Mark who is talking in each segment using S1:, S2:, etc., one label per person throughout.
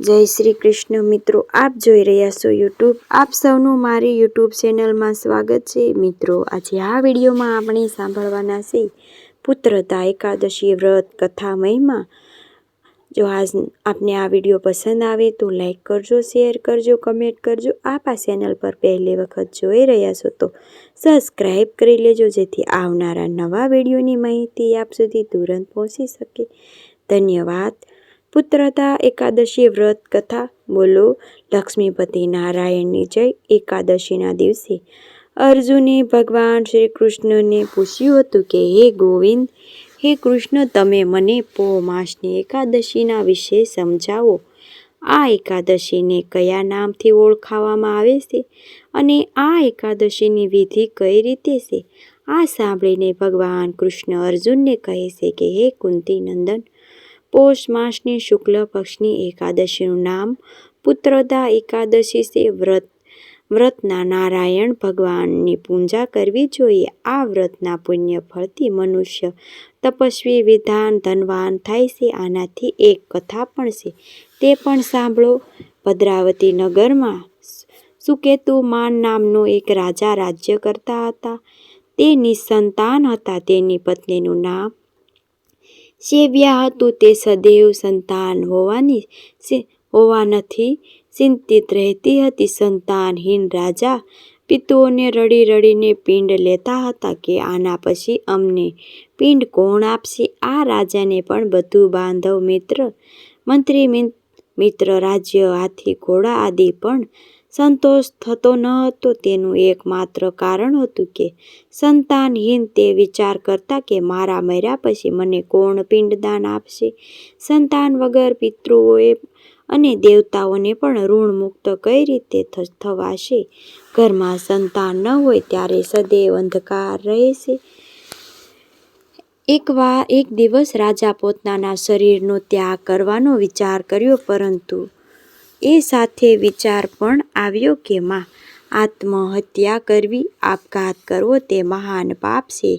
S1: જય શ્રી કૃષ્ણ મિત્રો, આપ જોઈ રહ્યા છો યુટ્યુબ. આપ સૌનું મારી યુટ્યુબ ચેનલમાં સ્વાગત છે. મિત્રો, આજે આ વિડીયોમાં આપણે સાંભળવાના છે પુત્રદા એકાદશી વ્રત કથા મહિમા. જો આજ આપને આ વિડીયો પસંદ આવે તો લાઈક કરજો, શેર કરજો, કમેન્ટ કરજો. આપ આ ચેનલ પર પહેલી વખત જોઈ રહ્યા છો તો સબસ્ક્રાઈબ કરી લેજો, જેથી આવનારા નવા વિડીયોની માહિતી આપ સુધી તુરંત પહોંચી શકે. ધન્યવાદ. પુત્રદા એકાદશી વ્રત કથા. બોલો લક્ષ્મીપતિ નારાયણની જય. એકાદશીના દિવસે અર્જુને ભગવાન શ્રી કૃષ્ણને પૂછ્યું હતું કે હે ગોવિંદ, હે કૃષ્ણ, તમે મને પોહ માસની એકાદશીના વિશે સમજાવો. આ એકાદશીને કયા નામથી ઓળખાવામાં આવે છે અને આ એકાદશીની વિધિ કઈ રીતે છે? આ સાંભળીને ભગવાન કૃષ્ણ અર્જુનને કહે છે કે હે કુંતી નંદન, પોષ માસની શુક્લ પક્ષની એકાદશીનું નામ પુત્રદા એકાદશી છે. વ્રતના નારાયણ ભગવાનની પૂજા કરવી જોઈએ. આ વ્રતના પુણ્ય ફળથી મનુષ્ય તપસ્વી, વિધાન, ધનવાન થાય છે. આનાથી એક કથા પણ છે, તે પણ સાંભળો. ભદ્રાવતી નગરમાં સુકેતુમાન નામનો એક રાજા રાજ્ય કરતા હતા. તે નિસંતાન હતા. તેની પત્નીનું નામ સેવ્યા હતું. તે સદૈવ સંતાન હોવાથી ચિંતિત રહેતી હતી. સંતાનહીન રાજા પિતૃઓને રડી રડીને પિંડ લેતા હતા કે આના પછી અમને પિંડ કોણ આપશે? આ રાજાને પણ બધું બાંધવ, મંત્રી, મિત્ર, રાજ્ય, હાથી, ઘોડા આદિ પણ સંતોષ થતો ન હતો. તેનું એકમાત્ર કારણ હતું કે સંતાનહીન. તે વિચાર કરતા કે મારા મર્યા પછી મને કોણ પિંડદાન આપશે? સંતાન વગર પિતૃઓએ અને દેવતાઓને પણ ઋણ મુક્ત કઈ રીતે થવાશે? ઘરમાં સંતાન ન હોય ત્યારે સદૈવ અંધકાર રહે છે. એક દિવસ રાજા પોતાના શરીરનો ત્યાગ કરવાનો વિચાર કર્યો, પરંતુ એ સાથે વિચાર પણ આવ્યો કે આત્મહત્યા કરવી, આપઘાત કરવો તે મહાન પાપ છે.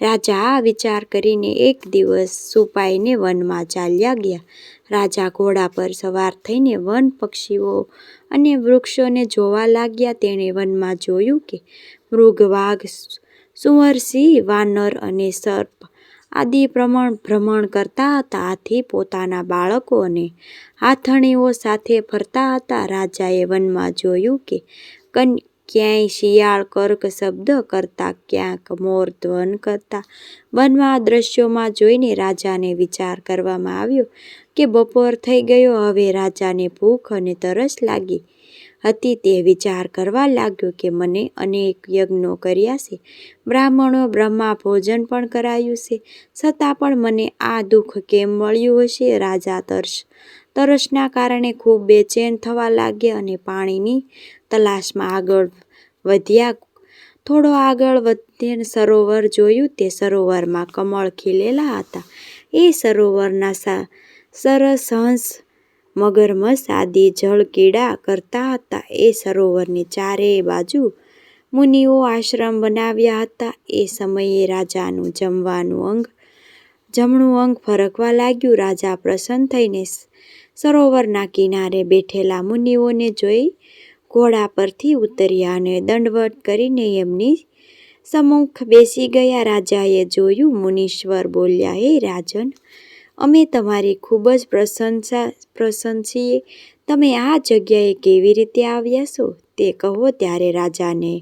S1: રાજા આ વિચાર કરીને એક દિવસ છુપાઈને વનમાં ચાલ્યા ગયા. રાજા ઘોડા પર સવાર થઈને વન પક્ષીઓ અને વૃક્ષોને જોવા લાગ્યા. તેણે વનમાં જોયું કે મૃગ, વાઘ, સુવર, સિંહ, વાનર અને સર્પ આદિ ભ્રમણ કરતા હતા. હાથી પોતાના બાળકો અને હાથણીઓ સાથે ફરતા હતા. રાજાએ વનમાં જોયું કે ક્યાંય શિયાળ કર્ક શબ્દ કરતા, ક્યાંક મોર ધ્વન કરતા. વનમાં દ્રશ્યોમાં જોઈને રાજાને વિચાર કરવામાં આવ્યો કે બપોર થઈ ગયો, હવે રાજાને ભૂખ અને તરસ લાગી હતી. તે વિચાર કરવા લાગ્યો કે મને અનેક યજ્ઞો કર્યા છે, બ્રાહ્મણો બ્રહ્મા ભોજન પણ કરાયું છે, છતાં પણ મને આ દુઃખ કેમ મળ્યું હશે? રાજા તરસના કારણે ખૂબ બેચેન થવા લાગ્યા અને પાણીની તલાશમાં આગળ વધ્યા. થોડો આગળ વધીને સરોવર જોયું. તે સરોવરમાં કમળ ખીલેલા હતા. એ સરોવરના સરસ હંસ, મગરમચ્છ આદિ જળક્રીડા કરતા હતા. એ સરોવરની ચારે બાજુ મુનિઓ આશ્રમ બનાવ્યા હતા. એ સમયે રાજાનું જમણું અંગ ફરકવા લાગ્યું. રાજા પ્રસન્ન થઈને સરોવરના કિનારે બેઠેલા મુનિઓને જોઈ ઘોડા પરથી ઉતર્યા અને દંડવત કરીને એમની સમ્મુખ બેસી ગયા. રાજાએ જોયું. મુનીશ્વર બોલ્યા, હે રાજન, અમે તમારી ખૂબ જ પ્રસન્ન છીએ. તમે આ જગ્યાએ કેવી રીતે આવ્યા છો તે કહો. ત્યારે રાજાને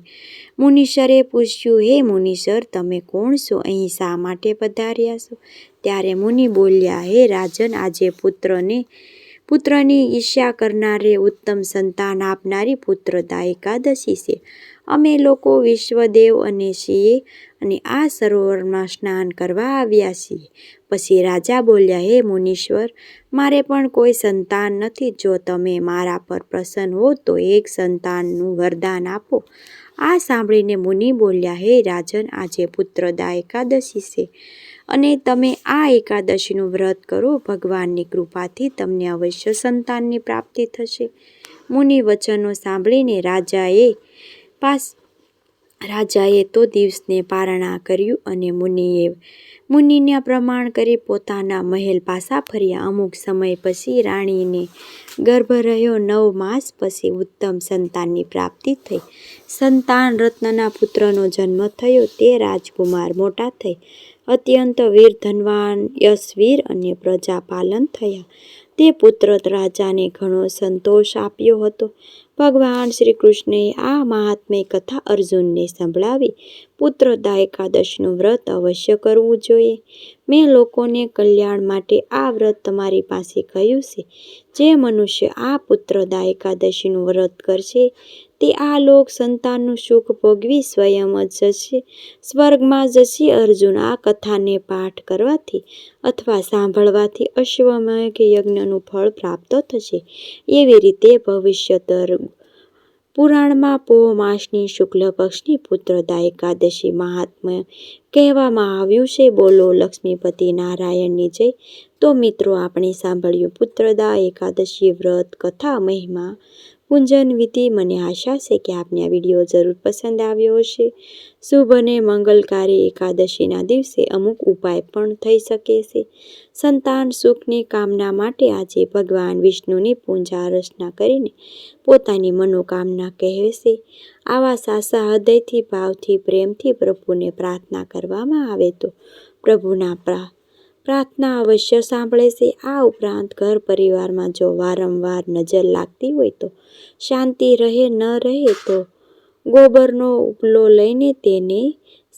S1: મુનીશ્વરે પૂછ્યું, હે મુનીશ્વર, તમે કોણ છો? અહીં શા માટે પધાર્યા છો? ત્યારે મુનિ બોલ્યા, હે રાજન, આજે પુત્રની ઈચ્છા કરનારે, ઉત્તમ સંતાન આપનારી પુત્રદા એકાદશી છે. અમે લોકો વિશ્વદેવ અને છીએ અને આ સરોવરમાં સ્નાન કરવા આવ્યા છીએ. પછી રાજા બોલ્યા, હે મુનીશ્વર, મારે પણ કોઈ સંતાન નથી. જો તમે મારા પર પ્રસન્ન હો તો એક સંતાનનું વરદાન આપો. આ સાંભળીને મુનિ બોલ્યા, હે રાજન, આજે પુત્રદા એકાદશી છે અને તમે આ એકાદશીનું વ્રત કરો. ભગવાનની કૃપાથી તમને અવશ્ય સંતાનની પ્રાપ્તિ થશે. મુનિ વચનો સાંભળીને રાજાએ રાજાએ તો દિવસને પારણા કર્યું અને મુનિના પ્રમાણ કરી પોતાના મહેલ પાછા ફર્યા. અમુક સમય પછી રાણીને ગર્ભ રહ્યો. 9 માસ પછી ઉત્તમ સંતાનની પ્રાપ્તિ થઈ. સંતાન રત્નના પુત્રનો જન્મ થયો. તે રાજકુમાર મોટા થઈ અત્યંત વીર, ધનવાન, યશવીર અને પ્રજાપાલન થયા. તે પુત્ર રાજાને ઘણો સંતોષ આપ્યો હતો. ભગવાન શ્રી કૃષ્ણએ આ મહાત્મ્ય કથા અર્જુનને સંભળાવી. પુત્રદા એકાદશીનું વ્રત અવશ્ય કરવું જોઈએ. મેં લોકોને કલ્યાણ માટે આ વ્રત તમારી પાસે કહ્યું છે. જે મનુષ્ય આ પુત્રદા એકાદશીનું વ્રત કરશે તે આ લોક સંતાનનું સુખ ભોગવી સ્વયં જ જશે, સ્વર્ગમાં જશે. અર્જુન, આ કથાને પાઠ કરવાથી અથવા સાંભળવાથી અશ્વમેઘ યજ્ઞનું ફળ પ્રાપ્ત થશે. એવી રીતે ભવિષ્યતર પુરાણમાં પોહ માસની શુક્લ પક્ષની પુત્રદા એકાદશી મહાત્મ્ય કહેવામાં આવ્યું છે. બોલો લક્ષ્મીપતિ નારાયણની જય. તો મિત્રો, આપણે સાંભળ્યું પુત્રદા એકાદશી વ્રત કથા, મહિમા, પૂજન વિધિ. મને આશા છે કે આપને આ વિડીયો જરૂર પસંદ આવ્યો હશે. શુભ અને મંગલકારી એકાદશીના દિવસે અમુક ઉપાય પણ થઈ શકે છે. સંતાન સુખની કામના માટે આજે ભગવાન વિષ્ણુની પૂજા અર્ચના કરીને પોતાની મનોકામના કહેવે છે. આવા સાચા હૃદયથી, ભાવથી, પ્રેમથી પ્રભુને પ્રાર્થના કરવામાં આવે તો પ્રભુના પ્રાર્થના અવશ્ય સાંભળે છે. આ ઉપરાંત ઘર પરિવારમાં જો વારંવાર નજર લાગતી હોય તો શાંતિ રહે ન રહે તો ગોબરનો ઉપલો લઈને તેને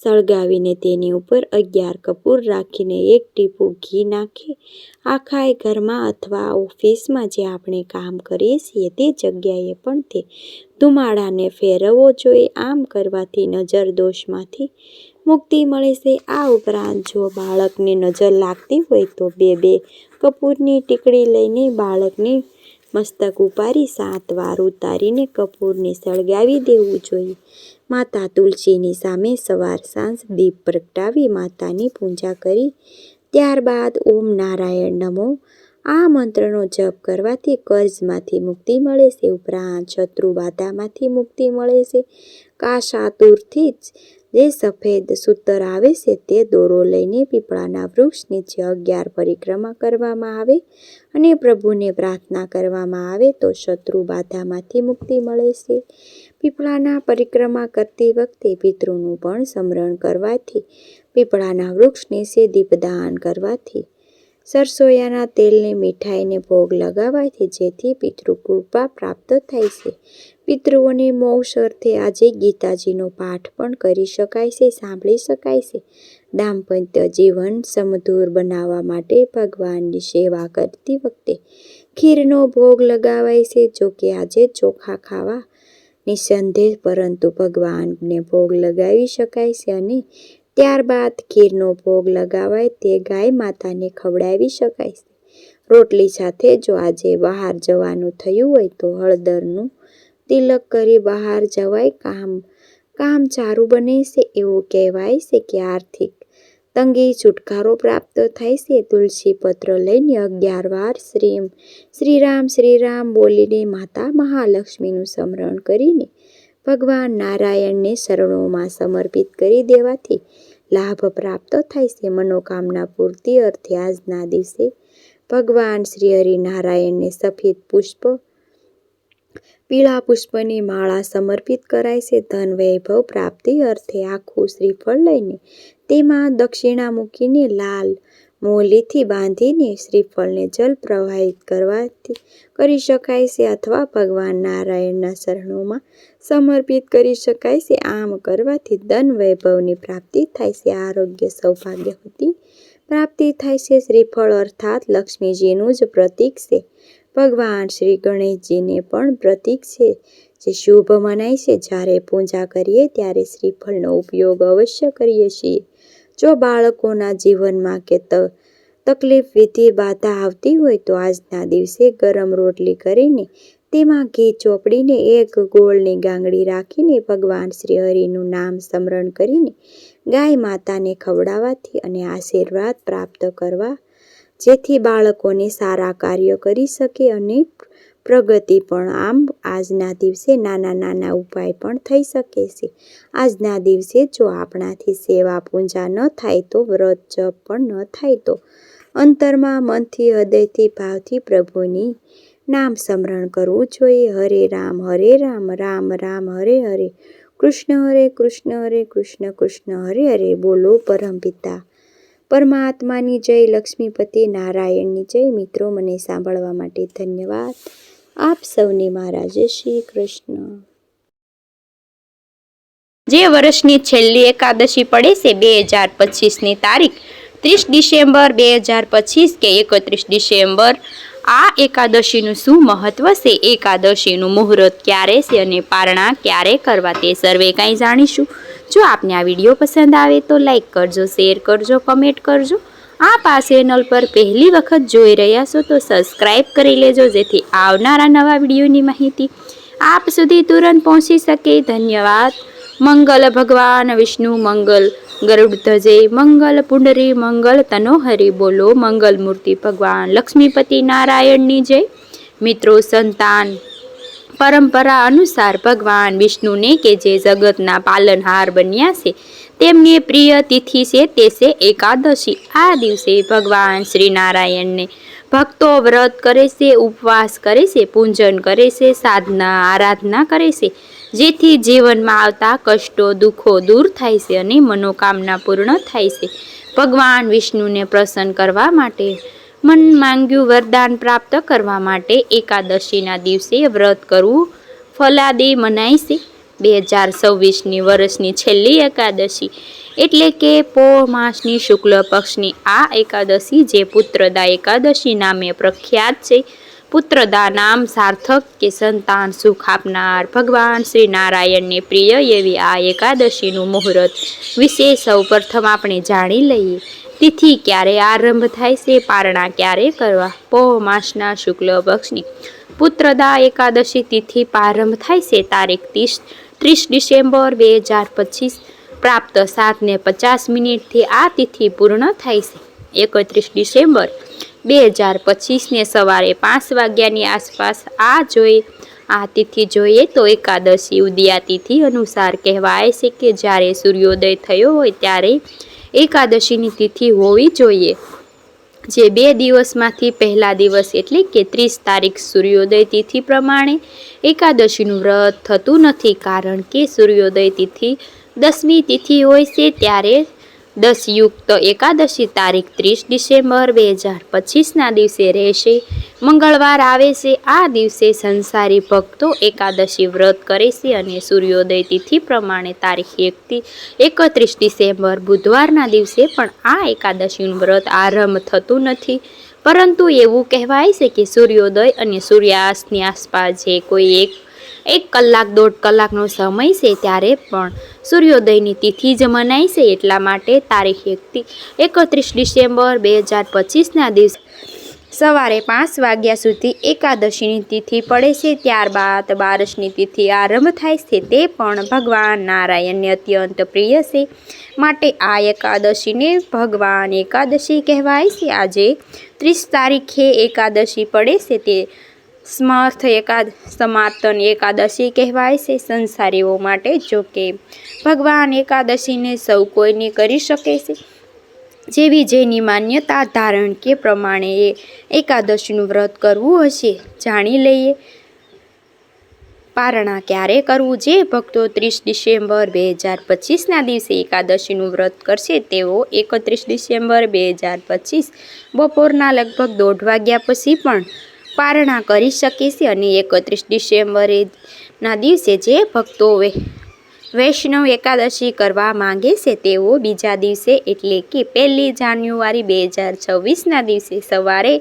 S1: સળગાવીને તેની ઉપર 11 કપૂર રાખીને 1 ટીપું ઘી નાખી આખા ઘરમાં અથવા ઓફિસમાં જે આપણે કામ કરીએ છીએ તે જગ્યાએ પણ તે ધુમાડાને ફેરવવો જોઈએ. આમ કરવાથી નજર દોષમાંથી મુક્તિ મળે છે. આ ઉપરાંત જો બાળકને નજર લાગતી હોય તો 2 કપૂરની ટીકડી લઈને બાળકની મસ્તક ઉપાડી 7 વાર ઉતારીને કપૂરને સળગાવી દેવું જોઈએ. માતા તુલસીની સામે સવાર સાંજ દીપ પ્રગટાવી માતાની પૂજા કરી ત્યારબાદ ઓમ નારાયણ નમો આ મંત્રનો જપ કરવાથી કર્જમાંથી મુક્તિ મળે છે. ઉપરાંત શત્રુ બાધામાંથી મુક્તિ મળે છે. કાશાતુરથી જે સફેદ સૂતર આવે છે તે દોરો લઈને પીપળાના વૃક્ષ નીચે 11 પરિક્રમા કરવામાં આવે અને પ્રભુને પ્રાર્થના કરવામાં આવે તો શત્રુ બાધામાંથી મુક્તિ મળે છે. પીપળાના પરિક્રમા કરતી વખતે પિતૃનું પણ સ્મરણ કરવાથી, પીપળાના વૃક્ષ નીચે દીપદાન કરવાથી, સરસોયાના તેલને મીઠાઈને ભોગ લગાવવાથી જેથી પિતૃ કૃપા પ્રાપ્ત થાય છે. પિતૃઓને મોક્ષ અર્થે આજે ગીતાજીનો પાઠ પણ કરી શકાય છે, સાંભળી શકાય છે. દાંપત્ય જીવન સમધુર બનાવવા માટે ભગવાનની સેવા કરતી વખતે ખીરનો ભોગ લગાવાય છે. જોકે આજે ચોખા ખાવા નિસંદેહ, પરંતુ ભગવાનને ભોગ લગાવી શકાય છે અને ત્યારબાદ ખીરનો ભોગ લગાવાય તે ગાય માતાને ખવડાવી શકાય છે. રોટલી સાથે જો આજે બહાર જવાનું થયું હોય તો હળદરનું તિલક કરી બહાર જવાય. કામ સારું બને છે. એવું કહેવાય છે કે આર્થિક તંગી છુટકારો પ્રાપ્ત થાય છે. તુલસી પત્ર લઈને 11 વાર શ્રી રામ બોલીને માતા મહાલક્ષ્મીનું સ્મરણ કરીને ભગવાન નારાયણને શરણોમાં સમર્પિત કરી દેવાથી લાભ પ્રાપ્ત થાય છે. મનોકામના પૂર્તિ અર્થે આજના દિવસે ભગવાન શ્રી હરિનારાયણને સફેદ પુષ્પ, પીળા પુષ્પની માળા સમર્પિત કરાય છે. ધન વૈભવ પ્રાપ્તિ અર્થે આખું શ્રીફળ લઈને તેમાં દક્ષિણા મૂકીને લાલ મોલીથી બાંધીને શ્રીફળને જલ પ્રવાહિત કરી શકાય છે અથવા ભગવાન નારાયણના ચરણોમાં સમર્પિત કરી શકાય છે. આમ કરવાથી ધન વૈભવની પ્રાપ્તિ થાય છે. આરોગ્ય સૌભાગ્યવતી પ્રાપ્તિ થાય છે. શ્રીફળ અર્થાત લક્ષ્મીજીનું જ પ્રતીક છે. ભગવાન શ્રી ગણેશજીને પણ પ્રતીક છે જે શુભ મનાય છે. જ્યારે પૂજા કરીએ ત્યારે શ્રીફળનો ઉપયોગ અવશ્ય કરીએ છીએ. જો બાળકોના જીવનમાં કે તકલીફ વિધિ બાધા આવતી હોય તો આજના દિવસે ગરમ રોટલી કરીને તેમાં ઘી ચોપડીને 1 ગોળની ગાંગડી રાખીને ભગવાન શ્રી હરિનું નામ સ્મરણ કરીને ગાય માતાને ખવડાવવાથી અને આશીર્વાદ પ્રાપ્ત કરવા જેથી બાળકોને સારા કાર્ય કરી શકે અને પ્રગતિ પણ. આમ આજના દિવસે નાના નાના ઉપાય પણ થઈ શકે છે. આજના દિવસે જો આપણાથી સેવા પૂજા ન થાય તો વ્રત જપ પણ ન થાય તો અંતરમાં મનથી હૃદયથી ભાવથી પ્રભુની નામ સ્મરણ કરવું જોઈએ. હરે રામ રામ રામ હરે હરે, કૃષ્ણ હરે કૃષ્ણ કૃષ્ણ હરે હરે. બોલો પરમપિતા પરમાત્માની જય, લક્ષ્મીપતિ નારાયણની જય. મિત્રો, મને સાંભળવા માટે ધન્યવાદ. આપ સૌને મારા જય શ્રી કૃષ્ણ. જે વર્ષની છેલ્લી એકાદશી પડે છે 2025ની તારીખ 30 ડિસેમ્બર 2025 કે 31 ડિસેમ્બર, આ એકાદશીનું શું મહત્વ છે, એકાદશીનું મુહૂર્ત ક્યારે છે અને પારણા ક્યારે કરવા તે સર્વે કંઈ જાણીશું. જો આપને આ વિડીયો પસંદ આવે તો લાઈક કરજો, શેર કરજો, કમેન્ટ કરજો. આપ આ ચેનલ પર પહેલી વખત જોઈ રહ્યા છો તો સબસ્ક્રાઈબ કરી લેજો, જેથી આવનારા નવા વિડીયોની માહિતી આપ સુધી તુરંત પહોંચી શકે. ધન્યવાદ. મંગલ ભગવાન વિષ્ણુ, મંગલ ગરુડધ્વજે, મંગલ પુંડરી, મંગલ તનોહરી. બોલો મંગલ મૂર્તિ ભગવાન લક્ષ્મીપતિ નારાયણની જય. મિત્રો, સંતાન પરંપરા અનુસાર ભગવાન વિષ્ણુને કે જે જગતના પાલનહાર બન્યા છે તેમની પ્રિય તિથિ છે તે છે એકાદશી. આ દિવસે ભગવાન શ્રી નારાયણને ભક્તો વ્રત કરે છે, ઉપવાસ કરે છે, પૂજન કરે છે, સાધના આરાધના કરે છે, જેથી જીવનમાં આવતા કષ્ટો દુઃખો દૂર થાય છે અને મનોકામના પૂર્ણ થાય છે. ભગવાન વિષ્ણુને પ્રસન્ન કરવા માટે, મન માંગ્યું વરદાન પ્રાપ્ત કરવા માટે એકાદશીના દિવસે વ્રત કરવું ફલાદી મનાય છે. 2026ની વર્ષની છેલ્લી એકાદશી એટલે કે પોષ માસની શુક્લ પક્ષની આ એકાદશી જે પુત્રદા એકાદશી નામે પ્રખ્યાત છે. પુત્રદા નામ સાર્થક કે સંતાન સુખ આપનાર ભગવાન શ્રી નારાયણને પ્રિય એવી આ એકાદશીનું મુહૂર્ત વિશે સૌ પ્રથમ આપણે જાણી લઈએ. તિથિ ક્યારે આરંભ થાય છે, પારણા ક્યારે કરવા. પોષ માસના શુક્લ પક્ષની પુત્રદા એકાદશી તિથિ પ્રારંભ થાય છે તારીખ 30 ડિસેમ્બર 2025 પ્રાપ્ત 7:50 આ તિથિ પૂર્ણ થાય છે. 31 ડિસેમ્બર 2025ને સવારે 5 વાગ્યાની આસપાસ આ તિથિ જોઈએ તો એકાદશી ઉદયા તિથિ અનુસાર કહેવાય છે કે જ્યારે સૂર્યોદય થયો હોય ત્યારે એકાદશીની તિથિ હોવી જોઈએ. જે 2 દિવસમાંથી પહેલા દિવસ એટલે કે 30 તારીખ સૂર્યોદય તિથિ પ્રમાણે એકાદશીનું વ્રત થતું નથી, કારણ કે સૂર્યોદય તિથિ 10મી તિથિ હોય છે. ત્યારે 10 યુક્ત એકાદશી તારીખ 30 ડિસેમ્બર 2025ના દિવસે રહેશે. મંગળવાર આવે છે. આ દિવસે સંસારી ભક્તો એકાદશી વ્રત કરે છે અને સૂર્યોદય તિથિ પ્રમાણે તારીખ 31 ડિસેમ્બર બુધવારના દિવસે પણ આ એકાદશીનું વ્રત આરંભ થતું નથી, પરંતુ એવું કહેવાય છે કે સૂર્યોદય અને સૂર્યાસ્તની આસપાસ જે કોઈ એક કલાક 1.5 કલાકનો સમય છે ત્યારે પણ સૂર્યોદયની તિથિ જ મનાય છે. એટલા માટે તારીખ 31 ડિસેમ્બર 2025ના દિવસે સવારે 5 વાગ્યા સુધી એકાદશીની તિથિ પડે છે. ત્યારબાદ બારસની તિથિ આરંભ થાય છે. તે પણ ભગવાન નારાયણને અત્યંત પ્રિય છે, માટે આ એકાદશીને ભગવાન એકાદશી કહેવાય છે. આજે 30 તારીખે એકાદશી પડે છે તે સમાર્તન એકાદશી કહેવાય છે સંસારીઓ માટે. જો કે ભગવાન એકાદશીને સૌ કોઈને કરી શકે છે, જેવી જેની માન્યતા ધારણ કે પ્રમાણે એ એકાદશીનું વ્રત કરવું હશે. જાણી લઈએ પારણા ક્યારે કરવું. જે ભક્તો 30 ડિસેમ્બર 2025ના દિવસે એકાદશીનું વ્રત કરશે તેઓ 31 ડિસેમ્બર 2025 બપોરના લગભગ 1:30 વાગ્યા પછી પણ પારણા કરી શકે છે અને 31 ડિસેમ્બરના દિવસે જે ભક્તો વૈષ્ણવ એકાદશી કરવા માંગે છે તેઓ બીજા દિવસે એટલે કે 1 જાન્યુઆરી 2026ના દિવસે સવારે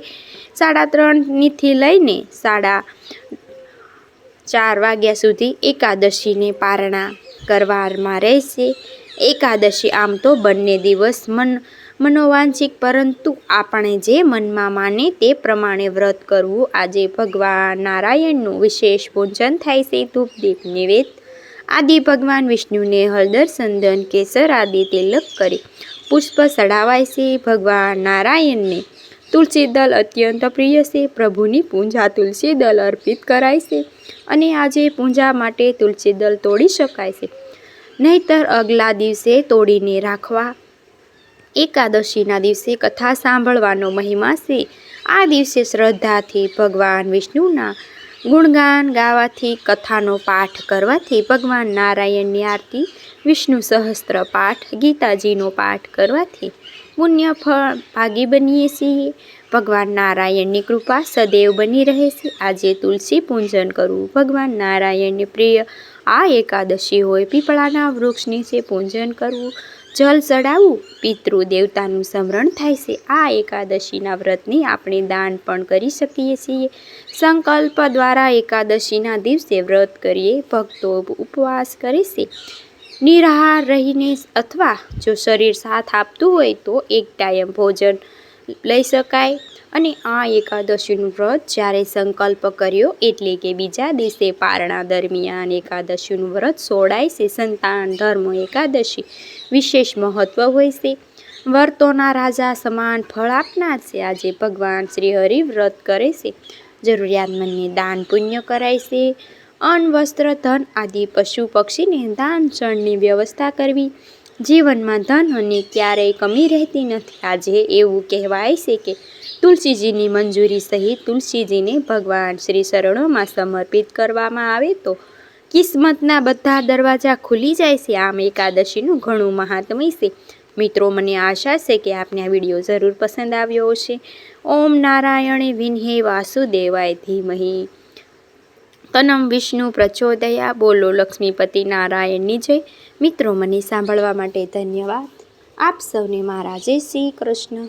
S1: 3:30થી લઈને 4:30 વાગ્યા સુધી એકાદશીને પારણા કરવામાં રહેશે. એકાદશી આમ તો બંને દિવસ મનોવાંછિક, પરંતુ આપણે જે મનમાં માને તે પ્રમાણે વ્રત કરવું. આજે ભગવાન નારાયણનું વિશેષ પૂજન થાય છે. ધૂપ દીપ નિવેદ આદિ ભગવાન વિષ્ણુને હળદર ચંદન કેસર આદિ તિલક કરી પુષ્પ ચઢાવાય છે. ભગવાન નારાયણને તુલસી દલ અત્યંત પ્રિય છે. પ્રભુની પૂજા તુલસી દલ અર્પિત કરાય છે અને આજે પૂજા માટે તુલસી દલ તોડી શકાય છે, નહીતર અગલા દિવસે તોડીને રાખવા. એકાદશીના દિવસે કથા સાંભળવાનો મહિમા છે. આ દિવસે શ્રદ્ધાથી ભગવાન વિષ્ણુના ગુણગાન ગાવાથી, કથાનો પાઠ કરવાથી, ભગવાન નારાયણની આરતી, વિષ્ણુ સહસ્ત્ર પાઠ, ગીતાજીનો પાઠ કરવાથી પુણ્ય ફળ ભાગી બનીએ છીએ. ભગવાન નારાયણની કૃપા સદૈવ બની રહે છે. આજે તુલસી પૂજન કરવું ભગવાન નારાયણને પ્રિય આ એકાદશી હોય. પીપળાના વૃક્ષ નીચે પૂજન કરવું, જલ ચડાવવું, પિતૃ દેવતાનું સ્મરણ થાય છે. આ એકાદશીના વ્રતની આપણે દાન પણ કરી શકીએ છીએ. સંકલ્પ દ્વારા એકાદશીના દિવસે વ્રત કરીએ. ભક્તો ઉપવાસ કરે છે નિરાહાર રહીને, અથવા જો શરીર સાથ આપતું હોય તો એક ટાઈમ ભોજન લઈ શકાય. અને આ એકાદશીનું વ્રત જ્યારે સંકલ્પ કર્યો એટલે કે બીજા દિવસે પારણા દરમિયાન એકાદશીનું વ્રત છોડાય છે. સંતાન ધર્મ એકાદશી વિશેષ મહત્વ હોય છે. વ્રતોના રાજા સમાન ફળ આપનાર છે. આજે ભગવાન શ્રી હરિ વ્રત કરે છે. જરૂરિયાતમંદને દાન પુણ્ય કરાય છે. અન્ન વસ્ત્ર ધન આદિ પશુ પક્ષીને દાન ચણની વ્યવસ્થા કરવી. જીવનમાં ધન અને ક્યારેય કમી રહેતી નથી. આજે એવું કહેવાય છે કે તુલસીજીની મંજૂરી સહિત તુલસીજીને ભગવાન શ્રી ચરણોમાં સમર્પિત કરવામાં આવે તો કિસ્મતના બધા દરવાજા ખુલી જાય છે. આમ એકાદશીનું ઘણું મહાત્મ્ય છે. મિત્રો, મને આશા છે કે આપને આ વિડીયો જરૂર પસંદ આવ્યો હશે. ઓમ નારાયણે વિન્હે વાસુદેવાય ધીમહિ તન્નમ વિષ્ણુ પ્રચોદયા. બોલો લક્ષ્મીપતિ નારાયણની જય. મિત્રો, મને સાંભળવા માટે ધન્યવાદ. આપ સૌને મારા જય શ્રી કૃષ્ણ.